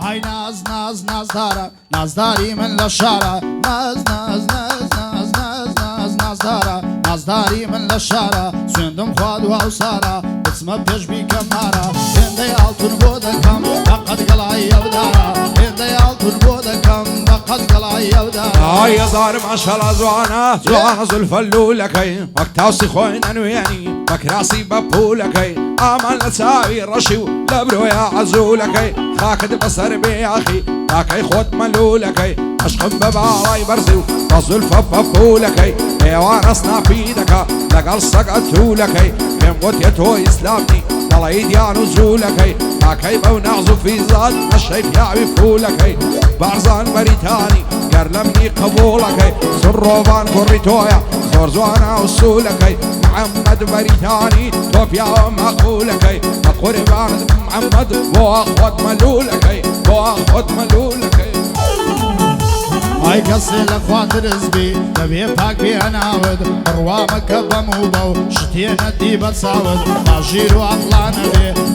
هاي ناز ناز ناز دارا ناز داري من للشارع ناز ناز ناز ناز ناز ناز ناز دارا ناز داري من للشارع سويندم خواد وعوسارا بسمة بيشبي كمارا هندي altın بودكم فقد قلعي يودارا هندي altın بودكم فقد قلعي يودارا هاي دار ما شاء الله زوانا زوانا زلفلولكي وقتها سخوين انوياني بكراسي بابولكي امان لتساوي رشيو لبرو يا عزولكي خاكد بصر بي اخي لكي خود ملولكي اشقب بباراي برزيو وزلف بابولكي ايوانسنا بيدكا لقل سقطولكي كم قد يتو اسلامني دلعيد يا نزولكي لكي بونعزو في زاد الشيف يعبي فولكي بارزان بريتاني قرلمني قبولكي سروبان كوريتويا زور زوانا وصولكي محمد بريتاني توفيا ومقولكي قربان محمد واخد ملولكي واخد ملولكي هاي قصي لخوات رزبي تبي باك بي اناود روامك بموبو شتينا دي بتصاود باجير واطلعنا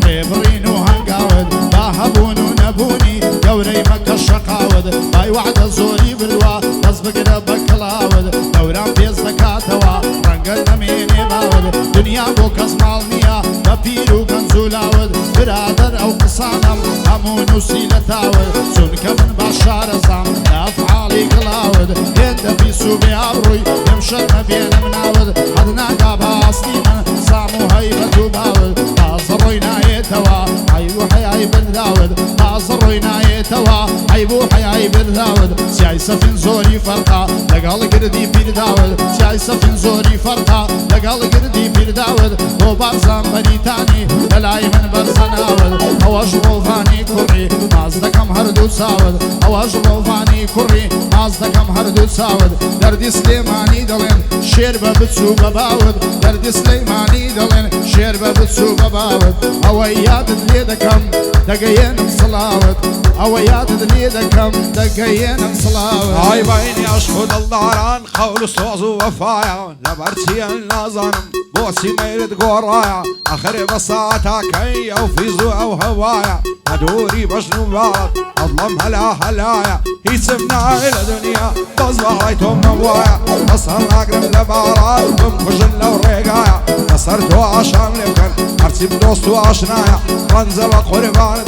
بي برين وهنقاود باهبون ونبوني قوري مكة الشقاود هاي وعد زوري بالوا نصبق ربك لاود دوران في الزكاتوا رنقلنا ميني باود دنيا بوك اسمالنيا ببيرو كنزولاود برادر او قصانم همون وسيلة تاود سنك من بشار زام افعالي قلاود يد في سوبي عبروي يمشرنا بين مناود عدنا قابها اصلينا سامو هيبة باود بازروينا يتوا عيبو حي بالداود بازروينا يتوا عيبو حي بالداود سياي سفين زوري فرقا لقال قردي بير داود سياي سفين زوري فرقا لقال قردي بير داود هو بارزان بريتاني دلاي من برزناود هواش روفاني كوري مازدكم هردو ساود هواش روفاني كوري مازدكم هردو ساود دردي سليماني دلين شير ببتسو بباود دردي سليماني دلين شير ببتسو بباود اوياد دليدكم دقين بصلاود اوياد دليدكم دقين بصلاود هاي بيني اشهد الداران قول صوز وفايا لبرتي النظام بوسي ميلد قرايا اخر بساطة كي او فيزو او هوايا هدوري بشنو بارد اظلم هلا هلايا يسمنا الى دنيا بصبح رايتهم نوايا اصلا اقرب لبارد بمخجل لو ريقايا نصرتو عشان لبكن ارسم دوستو عشنايا رنزل قربان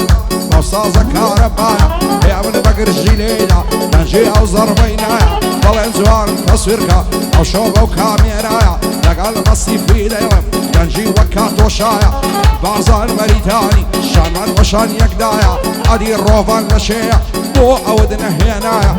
وصازة كهربايا يا من بقر الجليلة نجي او ضربينايا ضلين زوار تصويركا او شوبة وكاميرايا لقال مصي في ليلم نجي وكات وشايا بارزان بريتاني شان وشان يقدايا ادي الروفان لشيع بو عودنا هنايا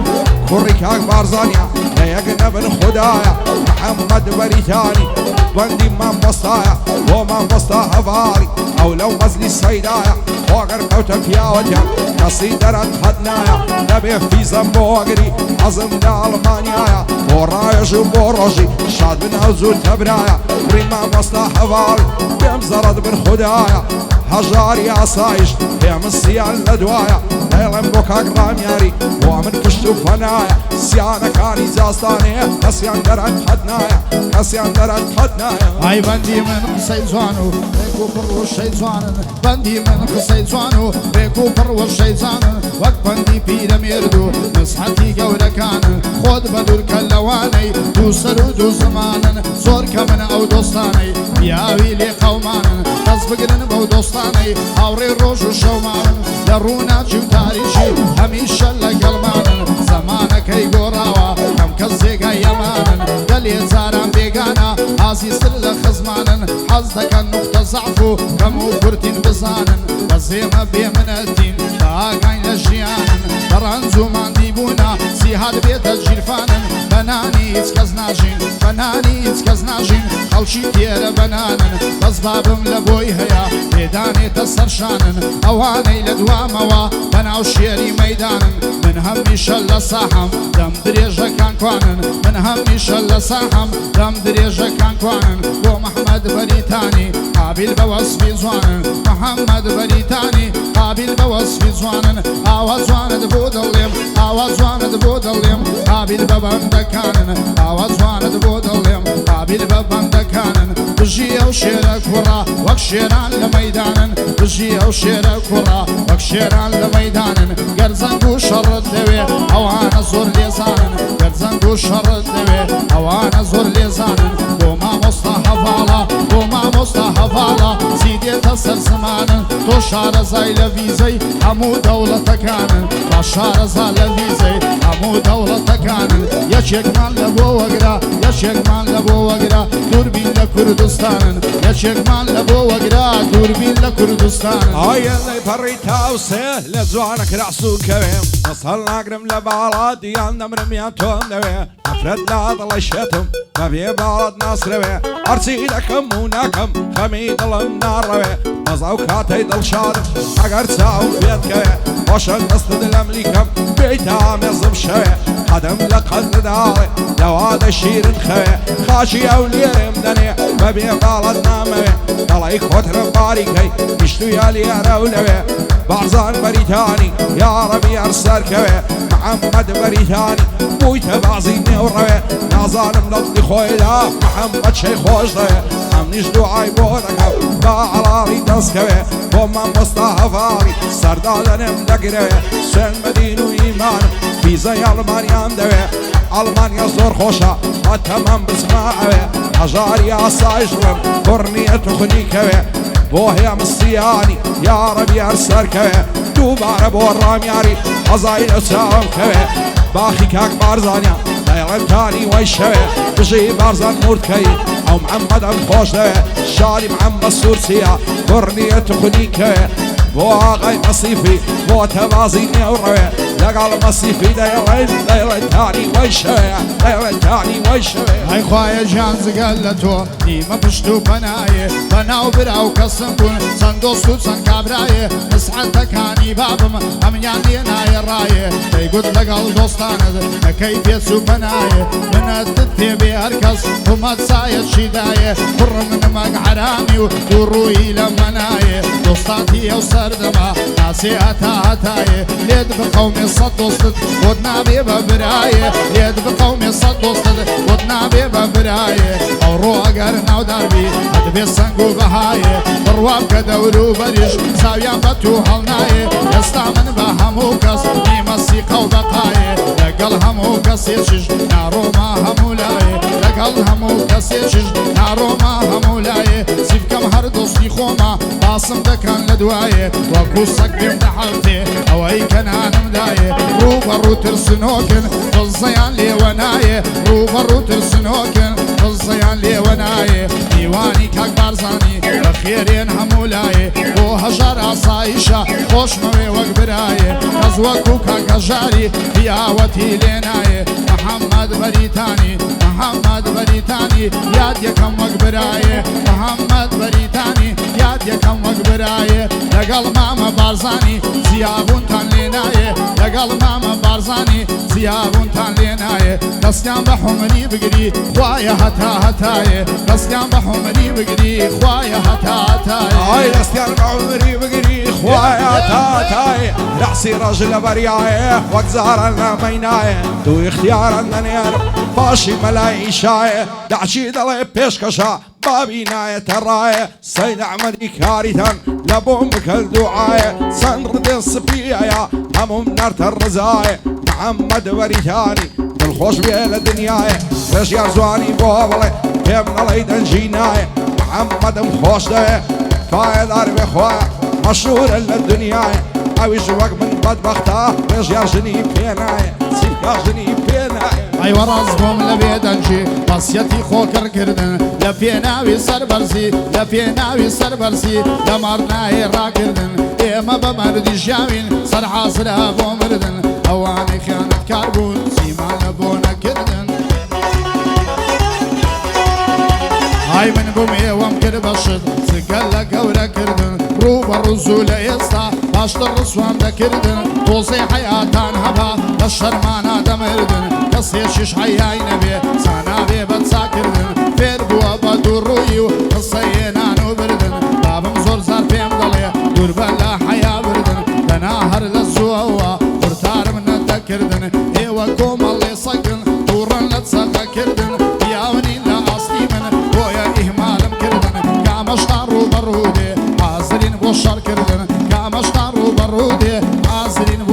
كوريكاك بارزانيا ليقنا بالخدايا محمد بريتاني بندي من بسطايا ومن بسطا هفاري او لو مزلي السيدايا وقر قوتك يا وجه قصيدرت خدنايا نبي في زنبوغري عظم لألمانيايا ورايش وبورجي شاد من هزول تبرايا ريما بسطا هفاري بمزرد بالخدايا هجار يا صايش يا مسيان لدوايا ليلم بوكاك رامياري ومن كشتو فنايا سيانا كاني زاستانية كسيان درد خدنايا كسيان درد خدنايا هاي بندي من قصي زوانو ريكو برو الشي زوانن بندي من قصي زوانو ريكو برو الشي زوانن وقت بندي بيدا ميردو نصحتي قولة كانن خود بدور كاللواني دو سرو دو زمانن زور كمن او دوستاني بياوي لي قومانن تزبقنن بو دوستاني هاوري روش وشومانن درونا جيو تاريشي هميشا لقلمانن زمانك اي قراوا كم كزيقا يمانن دلي زاران بيقانا عزيز لخزمانن حزدك النقطة ضعفو كمو كرتين بزانن بزيما بيمنتين باقاين لجيانن برانزو من ديبونا سيهاد بيت الجيرفانن بناني اتكزناجين بناني اتكزناجين خلشي تير بنانن بس بابم لبوي هيا بيداني تسرشانن اواني لدواموا بناو شيري ميدانن من همي شل صاحم دم دريجة كان كوانن من همي شل صاحم دم دريجة كان كوانن ومحمد بريتاني قابل بوصف زوانن محمد بريتاني قابل بوصف زوانن آواز زوانن بود الليم آواز زوانن بود الليم قابل ببندق دەکانن ئاوا جوانت بۆ دڵێم قابل بە بەندەکانن بژی ئەو شێرە کوڕا وەک شێران لە مەیدانن بژی ئەو شێرە کوڕا وەک شێران لە مەیدانن گەرزەنگ و شەڕت دەوێ ئەوانە زۆر لێزانن گەرزەنگ و شەڕت دەوێ ئەوانە زۆر لێزانن بۆ مامۆستا هەڤاڵە بۆ مامۆستا هەڤاڵە زیدێتە سەر زمانن تۆ شارەزای لە ڤیزەی هەموو دەوڵەتەکانن با شارەزا لە ڤیزەی هەموو دەوڵەتەکانن یەکێکمان لە بۆ وەگرا یەکێکمان لە بۆ وەگرا دووربین لە کوردستانن یەکێکمان لە بۆ وەگرا دووربین لە کوردستانن ئایەڵی پەڕی تاوسێ لە جوانە کراسوو کەوێ مەسەڵ ناگرم لە باڵا دیان دەمرم یان تۆم دەوێ نەفرەت لا دڵەشێتم بەبێ باڵت ناسرەوێ هەرچی دەکەم و ناکەم خەمی دڵم ناڕەوێ مەزا و کاتەی دڵشادم ئەگەر چاوم پێتکەوێ خۆشە دەستت لەم لیکەم بێیتا مێزم شەوێ قەدەم لە قەد داڵێ لەوا دەشیرن خەوێ خاشی ئەو لێرم دەنێ بەبێ باڵت نامەوێ دەڵی خۆترە باریکەی نیشتویا لێرە و لەوێ بارزان بەریتانی یاڕەبی هەر سەرکەوێ محەممەد بەریتانی بوویتە بازی نێوڕەوێ نازانم لەڵی خۆیدا محەممەد شەی خۆش دەوێ ئەم نیش دوعای بۆ دەکەم با عەڵاڵی دەستکەوێ بۆ مامۆستا هەڤاڵی سەردا لەنێم دەگرەوێ سوێن بەدین و ئیمانم ڤیزەی ئەڵمانیام دەوێ ئەڵمانیا زۆر خۆشە بە تەمەم بچماوێ هەژاری ئاسایش ڕم کوڕنیە توخنیکەوێ بۆ هەیە مستیانی یاڕەبی هەر سەرکەوێ دووبارە بۆ ڕامیاری هەزای لە چاوم کەوێ باخی کاک بارزانیا دەیڵەتانی وەی شەوێ بژی بارزان موردکەی ئەو محەممەدەم خۆش دەوێ شاری محەممەد سوورچیە کوڕنیە توخنیکەوێ بۆ ئاغای مەسیفی بۆ تەبازی نێوڕەوێ لەگەڵ مەسیفی دەیڵەتانی وەی شەوێ دەیڵەتانی وەی شەوێ ئەی خوایە گیان جگەل لە تۆ نیمە پشت و پەنایە بەناو برا و کەسم بوون چەند دۆست و چەند کابرایە نسعەتەکانی بابم ئەمنیان لێنایە ڕایە دەیگوت لەگەڵ دۆستانت ئەکەی پێچ و پەنایە منەتت پێبێ هەرکەس حکومەت سایەکی دایە کوڕم نمەک حرامی و دووڕووی لە مەنایە دۆستاتی ئەو سەردەما ناسێ هەتا هەتایە لێت بقەومێ سەد دۆستت بۆت نابێ بە برایە لێت بقەومێ سەد دۆستت بۆت نابێ بە برایە ئەوڕۆ ئەگەر ناوداربی هەدبێ سەنگ و بەهایە بڕوا بکە دەور و بەریش ساویان بە تو هەڵنایە ئێستا من بە هەموو کەس نیمە سیقە و بەقایە لەگەڵ هەموو کەسێکیش ناڕۆما هەموو لایە لەگەڵ هەموو کەسێکیش ناڕۆما هەموو لایە سی بکەم هەر دۆستی خۆما باسم دەکەن لە دوایە وەکو سەگ بێم دەحەڵتێ ئەوەی کەنانم دایە ڕووبەڕوو ترسنۆکن دڵزەیان لێوە نایە ڕووبەڕوو ترسنۆکن دڵزەیان لێوە نایە دیوانی کاک بارزانی بە خێرێن هەموو لایە بۆ هەژار ئاسایشە خۆشمەوێ وەک برایە کەس وەکو کاک هەژاری پیاوەتی لێ نایە محەممەد بەریتانی محەممەد بەریتانی یاد یەکەم وەک برایە محەممەد بەریتانی یاد یەکەم وەک برایە لەگەڵ مامە بارزانی زیابوونتان لێ نایە لەگەڵ مامە بارزانی زیابوونتان لێ نایە دەستیان بە حومەنی بگری خوایە هەتا هەتایە دەستیان بە حومەنی بگری خوایە هەتا هەتایە ئای دەستیان بە حومەنی بگری خوایە هەتا هەتایە ڕاسی ڕەژ لە بەریایە وەک زاران لە مەینایە دوو اختیاران دەنێر پاشی مەلای ئیشایە داچی دەڵێ پێشکەشە بابی نایەتە ڕایە سەید ئەحمەدی کاریتان لە بۆم بکەل دوعایە چەند ڕدێ سپیایە هەموم نەرتە ڕزایە محەممەد بەریتانی دڵخۆش بێ لە دنیایە ڕێژیار جوانی بۆ بڵێ پێم نەڵەی دەنجی نایە محەممەدم خۆش دەوێ پایەدار بێ خوایە مەشهورە لە دنیایە ئەویش وەک من بەدبەختە ڕێژیار ژنی پێ نایە چیکا ژنی پێ نایە ئەیوە ڕاست بۆم لە بێدەنجی بەسیەتی خۆکردکردن لە پێناوی سەربەرزی لە پێناوی سەربەرزی لە ماڕنایە ڕاکردن ئێمە بە مەردی ژیاوین سەرحازرە بۆ مردن ئەوانەی خیانەتکار بوون سیمانە بۆ نەکردن ئای من بووم ئێوەم کرد بەشت سگەل لە گەورەکردن ڕوو بە ڕووزوو لە ئێستا باشتر ڕسوان دەکردن تۆزێ حەیاتان هەبا لە شەرمانە دەمردن کەسێکیش حەیای نەبێ چانابێ بە چاکردن فێر بووە بە دووڕووی و قسەیێنان و بردن بابم زۆر زار پێم دەڵێ دووربە لە حەیا بردن بەنا هەر لە زووەوە قورتارم نەدەکردن ئێوە کۆمەڵێ سەگن تووڕەن لە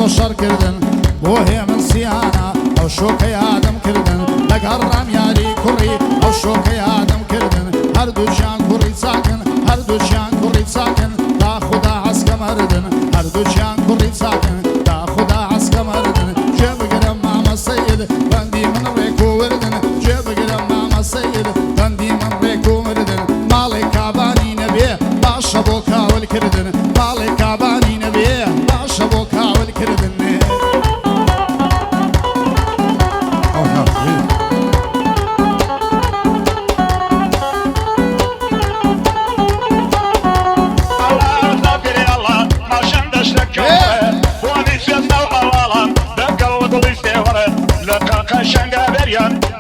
بۆ شەڕ کردن بۆ هێ من سیانە ئەو شۆکەی ئادەم کردن لەگەڵ ڕامیاری کوڕی ئەو شۆکەی ئادەم کردن هەردووچیان کوڕی چاکن هەردووچیان کوڕی چاکن تا خوددا عەسکە مەردن هەردووچیان کوڕی چاکن تا خوددا عەسکە مەردن گوێ بگرە مامە سەید بەندی من ڕێک و وردن گوێ بگرە مامە سەید بەندی من ڕێک و وردن ماڵێک کابانی نەبێ باشە بۆ کاولکردن ماڵێک کابانی نەبێ باشە بۆ کاولکردن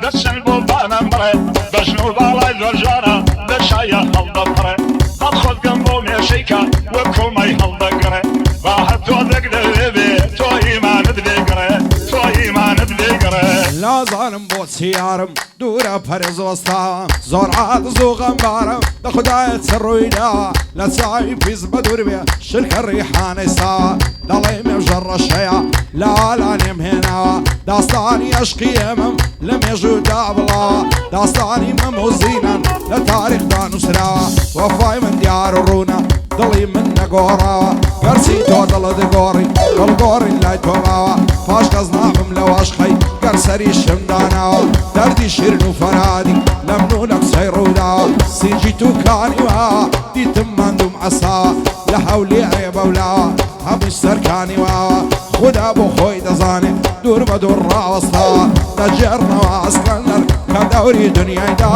دەچن بۆ بانم بڕێ بەژن و باڵای زۆرجانە دەشایە هەڵدەپڕێ هەڵ خۆزگەم بۆ مێشەیکە وە کۆمەی هەڵدەگرێ با هەر تۆ دەگرێ بێ تۆ ئیمانت بێگرێ تۆ ئیمانت بێگرێ لازانم بۆ چیارم دوورە پەرزۆستا زۆر عادز و غەمبارم دە خودایە چ ڕوویدا لە چاوی پیس بە دوور بێ شرکە ڕیحانەی ساوە دەڵێ مێژە ڕەشەیە لاڵانێم هێناوە داستانی عشقی ئێمەم لە مێژوودا بڵاوە داستانی مەم و زینەن لە تاریخدا نووسراوە وەفای من دیار و ڕوونە دڵی من نەگۆڕاوە گەرچی تۆ دڵت گۆڕی دڵگۆڕی لای تۆ ماوە پاش کەس نابم لە واشخەی گەر سەری شم داناوە دەردی شیرن و فەرادی لە من و لە قسەی ڕووداوە سینجی تووکانی واوە دیتم ماندوم عەساوە لە هەولی ئێبەولاوە هەمووی سەرکانی واوە خوددا بۆ خۆی دەزانێت دوور بە دوور ڕاوەستاوە دەجێڕنەوە ئەسکەندەر کە دەوری دنیایدا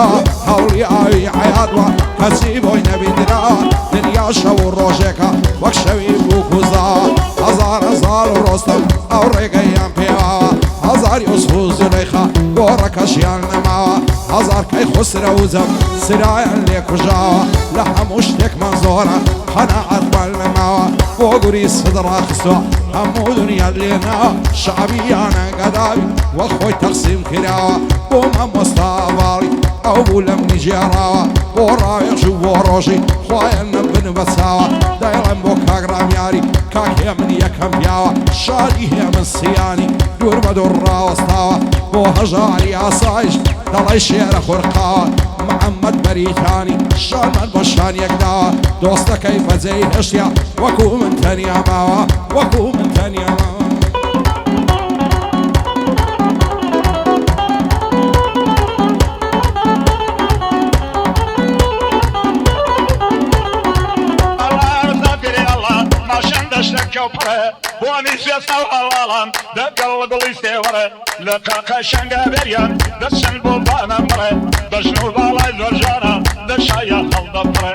هەوڵی ئاوی حەیاتوە کەچی بۆی نەبیندراوە دنیا شەو و ڕۆژێکە وەک شەوی بووکوزاوە هەزار هەزار و ڕۆستەم ئەو ڕێگەیان پێواوە هەزار یوسف و زولەیخا گۆڕەکەشیان نەماوە هەزار کەی خوسرە و زەم سرایان لێ کوژاوە لە هەموو شتێکمان زۆرە قەناعەتمان نەماوە بۆ گوری سدڕا خستووە هەموو دنیا لێناوە شعبیانە گەداوی وەک خۆی تەقسیم کراوە بۆ مەمۆستا باڵی ئەو بوو لەم نیجێڕاوە بۆ ڕاوێژ و بۆ ڕۆژی خۆیان نەبن بە چاوە دەیڵێم بۆ کاگرامیاری کاک هێ من یەکەم پیاوە شادی هێ من سیانی دوور بە دوور ڕاوەستاوە بۆ هەژاری ئاسایش دەڵی شێرە خورقاوە محەممەد بەریتانی شانمان بۆ شانیەکداوە دۆستەکەی بەجێی هەشتیا وەکو من تەنیا ماوە وەکو من تەنیا ماوە بۆنی سێستا و هەواڵان دەگەڵ دڵی سێوەڕێ لە قاقە شەنگە بەریان دەچن بۆ بانە بڕێ بەژن و باڵای زۆرجانە دەشایە هەڵدەپڕێ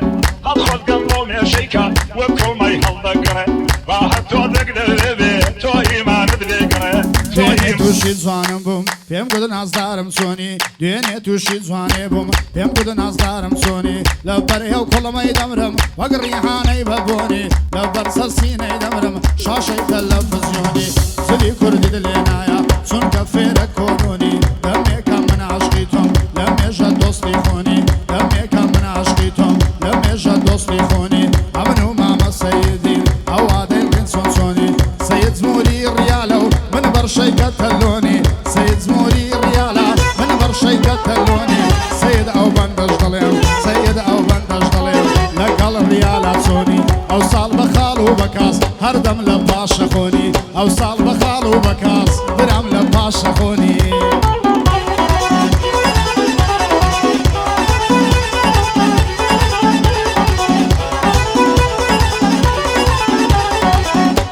هەڵ خۆزگەم بۆ مێشەیکە وە کۆمەی هەڵدەگرێ با هەر تۆ دەگرێ بێ تۆ ئیمانت بێگرێ دوێنێ تووشی جوانم بووم پێم گوتن نازدارم چۆنی دوێنێ تووشی جوانێ بووم پێم گوتن نازدارم چۆنی لە بەرهێو کوڵەمەی دەمرم وەک ڕیحانەی بەبوونی لە بەر سەرسینەی دەمرم شاشەی تەلەڤیزیۆنی زلی کوردی دلێ نایە چونکە فێرە کۆنۆنی دەمێکە من عاشقی تۆم لە مێژە دۆستی خۆنی دەمێکە من عاشقی تۆم لە مێژە دۆستی خۆنی ئەمن و مامە سەیدین ئەوا دەیڵێن چۆن چۆنی سەید زموری ڕیالە و من بەرشەیکە تەلۆنی سەید زموری ریالە من بەرشەیکە تەلۆنی سەید ئەو بەندەش دەڵێم سەید ئەو بەندەش دەڵێم لەگەڵ ریالە چۆنی ئەو ساڵ بە خاڵ و بەکاس هەردەم لە پاشە خۆنی ئەو ساڵ بە خاڵ و بەکاس برام لە پاشە خۆنی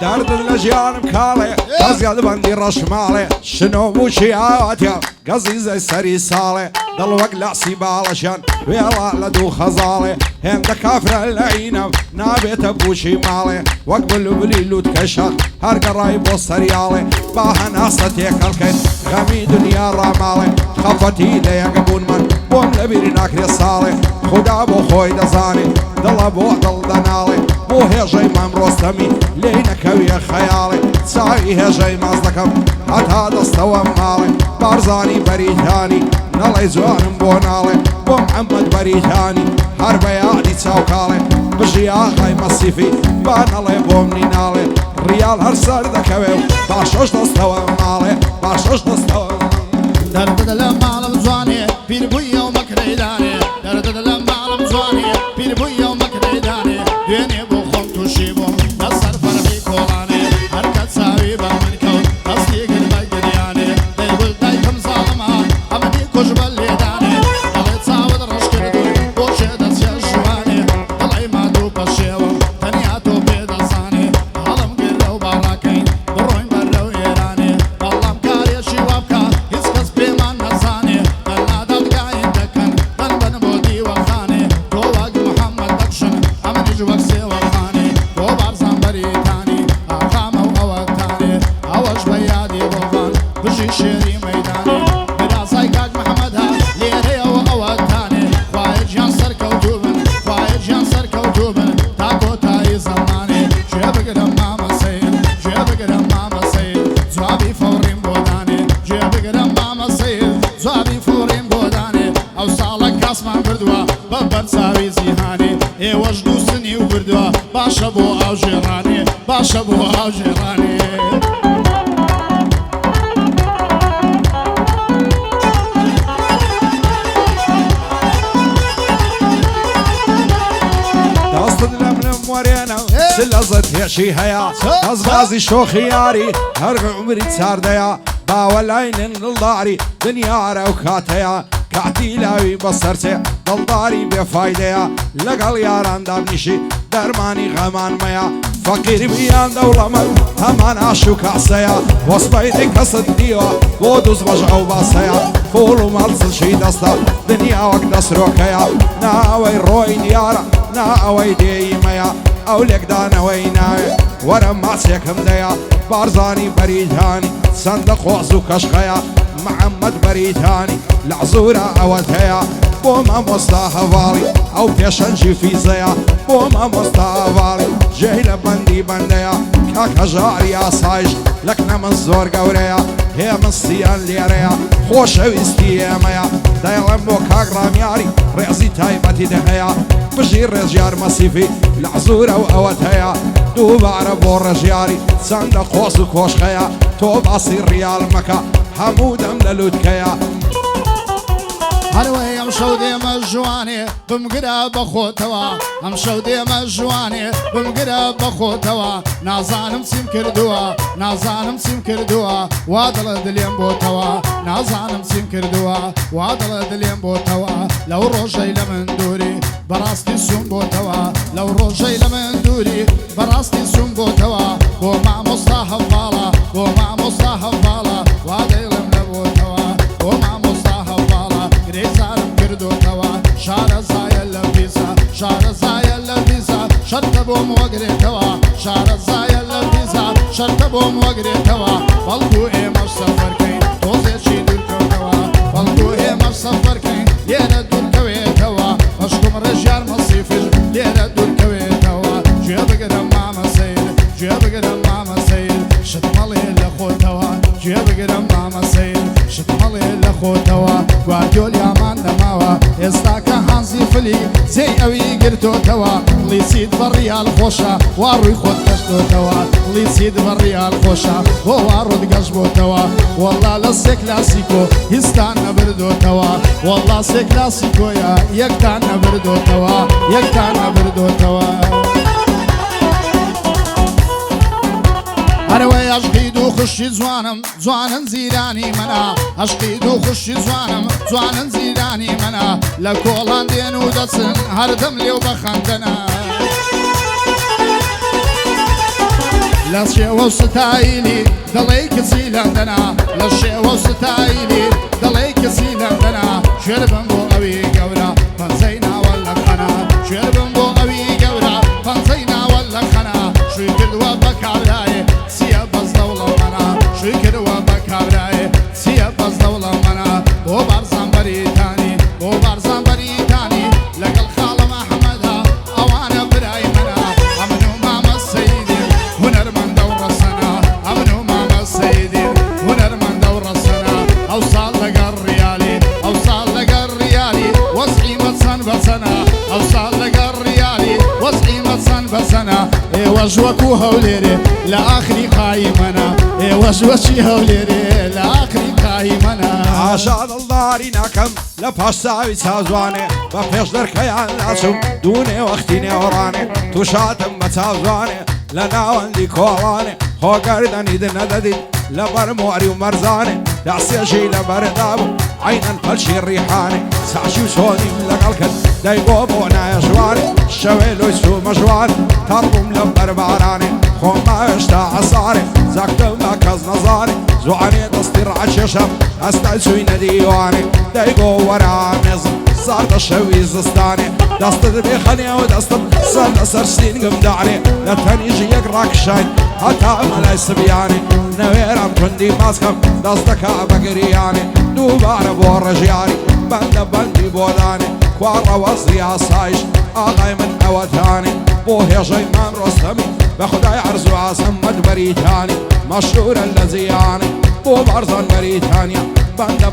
دەردن لە ژیانم کاڵێ دەزیاد بەندی ڕەشماڵێ شنۆ بووچی ئاواتیا گەزیزەی سەری ساڵێ دڵ وەک لاسی باڵەشان وێڵا لە دوو خەزاڵێ هێندە کافرە لە عینەم نابێتە بووچی ماڵێ وەک بلوبلی لوت کەشەق هەر گەڕای بۆ سەریاڵێ با هەناسە تێکەڵکەین غەمی دنیا ڕاماڵێ خەفەتی لە یەکە بوون من بۆم لەبیری ناکرێ ساڵێ خوددا بۆ خۆی دەزانێ دڵە بۆ دڵ دەناڵێ بۆ هێژەی مام ڕۆستەمی لێی نەکەویە خەیاڵێ چاوی هێژەی ماز دەکەم هەتا دەستەوە ماڵێ بارزانی بەریتانی نەڵێ جوانم بۆ ناڵێ بۆ محەممەد بەریتانی هەر بە یادی چاوکاڵێ بژی ئاغای مەسیفی بانەڵێ بۆ منی ناڵێ ڕیال هەر سەر دەکەوێ و باشۆش دەستەوە ماڵێ باشۆش دەستەوە دەردەدە لە ماڵم جوانێ پیر بوویە و مەکرەیدانێ دەردەدە لە ماڵم جوانێ پیر بوویە و مەکرەیدانێ دوێنێ بۆ خۆم تووشی بووم لەسەر فەرمی کۆڵانێ هەرکە چاوی بە من کەوت دەستی گر بە گریانێ دەیگوت دایکم زاڵمە ئەمەنی کوژ بە لێدانێ دەڵێ چاوت ڕەش کردووی بۆ شێ دەچێ ژوانێ دەڵێ مادوو بە شێوە تەنیا تۆ پێدەزانێ هەڵم گر لەو باڕاکەین بڕۆین بەر لەو ئێرانێ بەڵام کارێکی وا بکە هیچ کەس پێمان نەزانێ دەنا دەڵگاین دەکەن دەنبەن بۆ دیوەخانێ تۆ وەک محەممەد دەکشن ئەمەنیش وەک سێوەخانێ تۆ بارزان بەریتانی ئاقامە و ئەوەتانێ ئەوەش بە یادی بۆفان بژی شێری مەیدانێ برازای کاک محەممەدها لێرەیەوە ئەوەتانێ خوایە گیان سەرکەوتوو بن خوایە گیان سەرکەوتوو بن تا کۆتایی زەمانێ گوێ بگرم مامەسەید گوێ بگرم مامەسەید جوابی فەوڕیم بۆ دانێ گوێ بگرم مامەسەید جوابی فەوڕیم بۆ دانێ ئەو ساڵە کاسمان بردووە بە بەرچاوی جیهانێ ئێوەش دووسنی و بردووە باشە بۆ ئاو ژێڕانێ باشە بۆ ئاو ژێڕانێ دەستت لەم وەرێنە سلەزت هێشی هەیە ئەزغازی شۆخی یاری هەر عمری چاردەیە باوە لاینن دڵداری دنیارە و کاتەیە کاتی لاوی بەسەرچێ دڵداری بێفایدەیە لەگەڵ یاران دابنیشی دەرمانی غەمانمەیە فەقیر بیان دەوڵەمەند هەمان ئاش و کاسەیە وەسبەیدی کەست دیوە بۆ دووز بەژ ئەو باسەیە پۆڵ و مەڵسڵشی دەستە دنیا وەک دەسرۆکەیە ناوەی ڕۆی دیارە نا ئەوەی دێیمەیە ئەو لێکدانەوەی ناوێ وەرە ماچێکم دەیە بارزانی بەریتانی سەندە خۆز و کەشقەیە محەممەد بەریتانی لەعزورە ئەوەت هەیە بۆ مامۆستا هەواڵی ئەو پێشەنجی فیزەیە بۆ مامۆستا هەواڵی جێی لە بەندی بەندەیە کاک هەژاری ئاسایش لەکنە من زۆر گەورەیە هێمەستیان لێرەیە خۆشەویستی ئێمەیە دەیڵێم بۆ کاک ڕامیاری ڕێزی تایبەتی دەهەیە بژی ڕێژیار مەسیفی لەعزورە و ئەوەت هەیە دووبارە بۆ ڕێژیاری چەندە قۆس و کۆشخەیە تۆ باسی ڕیال مەکە هەموو دەم لە لووتکەیە هەروەی ئەم شەو دێمە ژوانێ بمگرە بەخۆتەوە ئەم شەو دێمە ژوانێ بمگرە بەخۆتەوە نازانم چیم کردووە نازانم چیم کردووە وا دڵە دلێم بۆتەوە نازانم چیم کردووە وا دڵە دلێم بۆتەوە لەو ڕۆژەی لە من دووری بەڕاستی سوم بۆتەوە لەو ڕۆژەی لە من دووری بەڕاستی سوم بۆتەوە بۆ مامۆستا هەڤاڵە بۆ مامۆستا هەڤاڵە وا دەیڵم لەبۆتەوە بۆ مامۆستا هەڤاڵە گرێزارم کردوتەوە شارەزایە لە ڤیزە شارەزایە لە ڤیزە شەرتە بۆم وەگرێتەوە شارەزایە لە ڤیزە شەرتە بۆم وەگرێتەوە بەڵکو ئێمەش سەفەرکەین تۆزێکی دوورکەوتەوە بەڵکو ئێمەش سەفەرکەین لێرە دوورکەوێتەوە بەشکم ڕێژیار مەسیفش لێرە دوورکەوێتەوە گوێ بگرم مامەسەید گوێ بگرم مامەسەید شتمەڵێ لە خۆتەوە گوێ بگرم مامەسەید شتمەڵێ لە خۆتەوە گواردیۆل یامان دەماوە ئێستا کە هانزی فلی جێی ئەوی گرتۆتەوە لیچیت بە ڕیال خۆشە وا ڕووی خۆت گەشتۆتەوە لیچیت بە ڕیال خۆشە بۆ وا ڕۆت گەشت بۆتەوە وەڵا لە سێ کلاسیکۆ هیچتان نەبردۆتەوە وەڵا سێ کلاسیکۆیە یەکتان نەبردۆتەوە یەکتان نەبردۆتەوە هەروەی عەشقی دوو خوشی جوانم جوانن زیرانی منە عەشقی دوو خوشی جوانم جوانن زیرانی منە لە کۆڵان دێن و دەچن هەردەم لێو بەخەندەنە لە شێوە و ستایلی دڵی کچی لەندەنە لە شێوە و ستایلی دڵی کچی لەندەنە شێر بم بۆ ئەوی گەورە پەنجەی ناوە لە خەنە شێر بم بۆ ئەوی گەورە پەنجەی ناوە لە خەنە شووی کردووە بە کابرایە چیە بەس دەوڵە منە شووی کردووە بە کابرایە چیە بەس دەوڵە منە بۆ بارزان بەریتانی بۆ بارزان بەریتانی لەگەڵ خاڵە مەحەممەدا ئەوانە برای منە ئەمن و مامەسەیدی هونەرمەندە و ڕەسەنە ئەمن و مامەسەیدی هونەرمەندە و ڕەسەنە ئەو ساڵ لەگەڵ ڕیالی ئەو ساڵ لەگەڵ ریالی بو هوليري لآخري قايمنا وشوشي هوليري لآخري قايمنا عاشاد الداري ناكم لباش ساوي سازواني بفيش دركيان لاسم دوني وقتي نوراني تو شاتم بتازواني لنا وندي كوراني هو قردني دنددي لبر موري ومرزاني دعسي شي لبر دابو عينا فلشي الريحاني سعشي وسوني لقلكن دايقو بونا يشواني الشويلو يسو مجواني تربم لبر باراني خو ما يشتا عصاري زاكتم لكز نظاري زواني دستير عششم استعسوي نديواني دايقو ورا نظم صار الشوي زستاني دست بيخني ودست صار سرسين قمداني لا تاني يجي يقراك شاي حتى ملاي سبياني نويرم كندي ماسكم دستك بقرياني دوبار بورجياني بندي بوداني كوارا وصي عصايش اغاي من اوثاني بوهي جاي مام رستمي بخداي عرزو عصمد بريتاني مشهور اللزياني بو برزان بريتانيا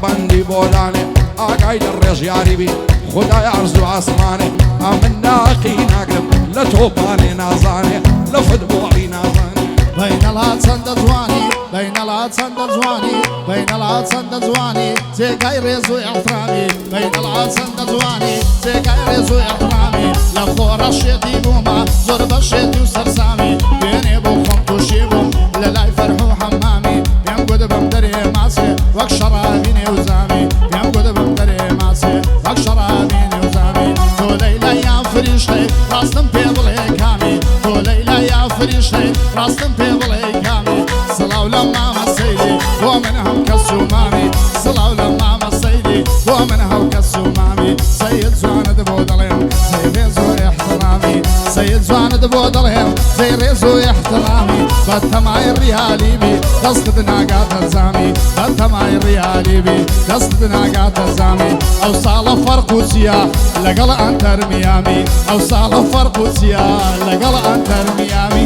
بندي بوداني اغاي الرجياني بي خداي عرزو عصماني امن ناقي ناقلم لتوباني نازاني لفدبوعي نازاني بين العطسان دزواني بين العطسان دزواني بين العطسان دزواني زيكاي ريزو احترامي بين العطسان دزواني زيكاي ريزو احترامي لخورا شيتي بوما زربا شيتي وسرسامي بيني بوخم توشيبو للاي فرحو حمامي بيان قد بمدري ماسي وك شرابيني وزامي بيان قد بمدري ماسي وك شرابيني وزامي تو ليلى يا فريشتي راستم بيبلي كامي تو ليلى يا فريشتي راستم بيبلي كامي صلاو لماما سيدي ومنهم كالسومامي صلاو لماما سيدي ومنهم كالسومامي سيد زوان دبود عليهم زي ريزو احترامي سيد زوان دبود عليهم زي ريزو احترامي بطماي الريالي بي دست ناقات الزامي بطماي الريالي بي دست ناقات الزامي او صالة فرقوسيا لقل انتر ميامي او صالة فرقوسيا لقل انتر ميامي